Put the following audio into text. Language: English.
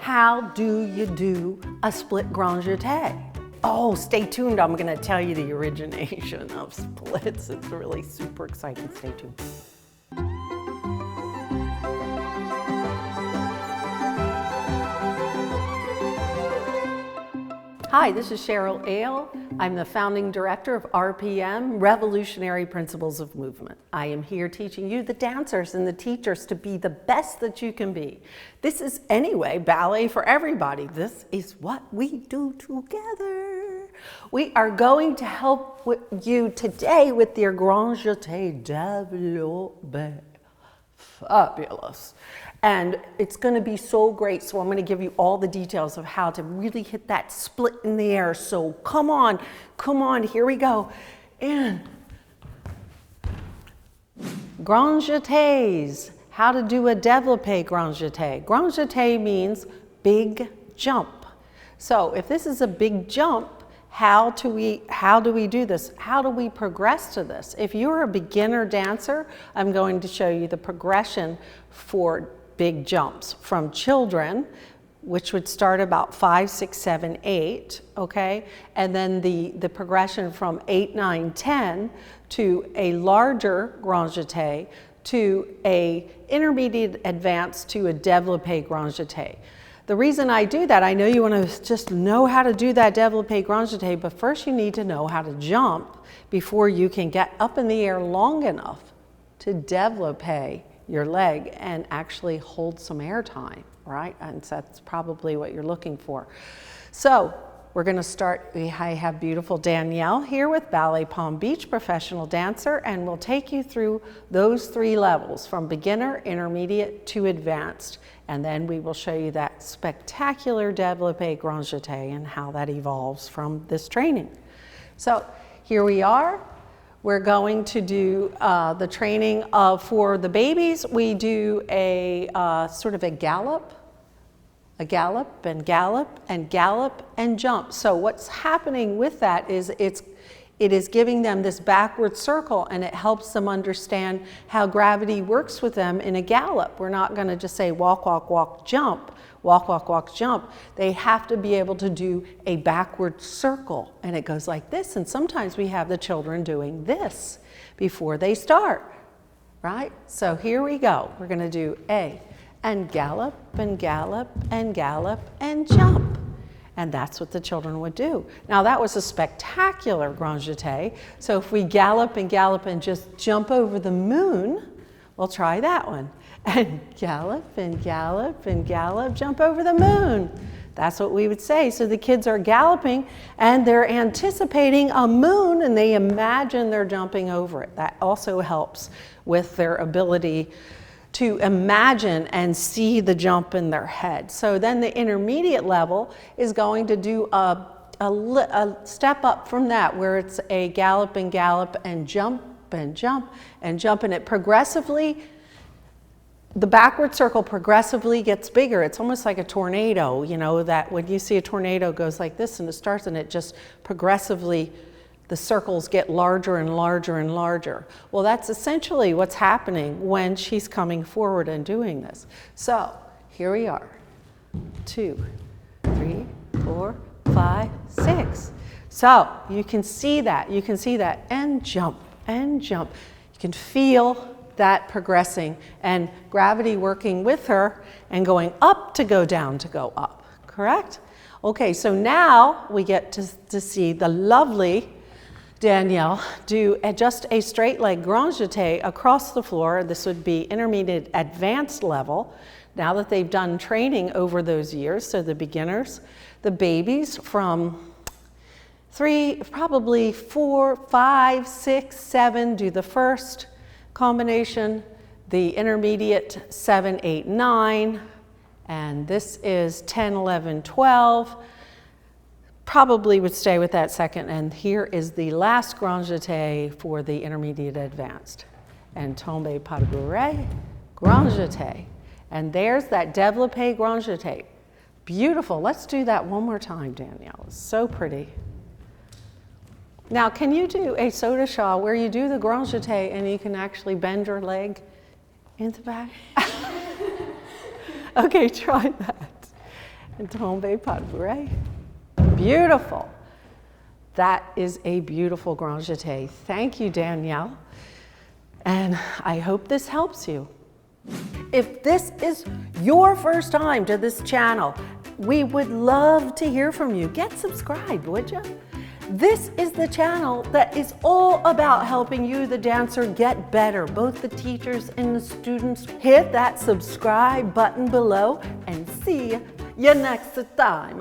how do you do a split Grand Jete? Oh, stay tuned. I'm going to tell you the origination of splits. It's really super exciting. Stay tuned. Hi, this is Cheryl Ale. I'm the founding director of RPM, Revolutionary Principles of Movement. I am here teaching you, the dancers and the teachers, to be the best that you can be. This is, anyway, ballet for everybody. This is what we do together. We are going to help you today with your Grand Jete Developpe. Fabulous. And it's going to be so great. So I'm going to give you all the details of how to really hit that split in the air. So come on, here we go. And Grand Jetes, how to do a Developpe Grand Jete. Grand Jete means big jump. So if this is a big jump, how do we do this? How do we progress to this? If you're a beginner dancer, I'm going to show you the progression for big jumps from children, which would start about 5, 6, 7, 8, okay? And then the progression from 8, 9, 10 to a larger Grand Jete to a intermediate advanced to a Developpe Grand Jete. The reason I do that, I know you want to just know how to do that Developpe Grand Jete, but first you need to know how to jump before you can get up in the air long enough to developpe your leg and actually hold some air time, right? And so that's probably what you're looking for. So we're going to start. I have beautiful Danielle here with Ballet Palm Beach, professional dancer, and we'll take you through those 3 levels from beginner, intermediate to advanced. And then we will show you that spectacular Developpe Grand Jete and how that evolves from this training. So here we are. We're going to do the training for the babies. We do a sort of a gallop and gallop and gallop and jump. So what's happening with that is it is giving them this backward circle, and it helps them understand how gravity works with them in a gallop. We're not going to just say walk, walk, walk, jump, walk, walk, walk, jump. They have to be able to do a backward circle, and it goes like this. And sometimes we have the children doing this before they start, right? So here we go. We're going to do A, and gallop and gallop and gallop and jump. And that's what the children would do. Now that was a spectacular Grand Jete. So if we gallop and just jump over the moon, we'll try that one. And gallop and gallop and gallop, jump over the moon. That's what we would say. So the kids are galloping and they're anticipating a moon and they imagine they're jumping over it. That also helps with their ability to imagine and see the jump in their head. So then the intermediate level is going to do a step up from that, where it's a gallop and gallop and jump and jump and jump, and it progressively, the backward circle progressively gets bigger. It's almost like a tornado, you know, that when you see a tornado goes like this and it starts and it just progressively, the circles get larger and larger and larger. Well, that's essentially what's happening when she's coming forward and doing this. So here we are. 2, 3, 4, 5, 6. So you can see that, and jump and jump. You can feel that progressing and gravity working with her and going up to go down to go up, correct? Okay, so now we get to see the lovely Danielle do just a straight leg Grand Jete across the floor. This would be intermediate advanced level, now that they've done training over those years. So the beginners, the babies from 3, probably 4, 5, 6, 7 do the first combination, the intermediate 7, 8, 9, and this is 10, 11, 12. Probably would stay with that second, and here is the last Grand Jete for the intermediate advanced. And tombe pas de bourrée, Grand Jete. And there's that Developpe Grand Jete. Beautiful. Let's do that one more time, Danielle. It's so pretty. Now, can you do a soda shaw where you do the Grand Jete and you can actually bend your leg in the back? Okay, try that. Tombe pas de vrai. Beautiful. That is a beautiful Grand Jete. Thank you, Danielle. And I hope this helps you. If this is your first time to this channel, we would love to hear from you. Get subscribed, would you? This is the channel that is all about helping you, the dancer, get better. Both the teachers and the students. Hit that subscribe button below and see you next time.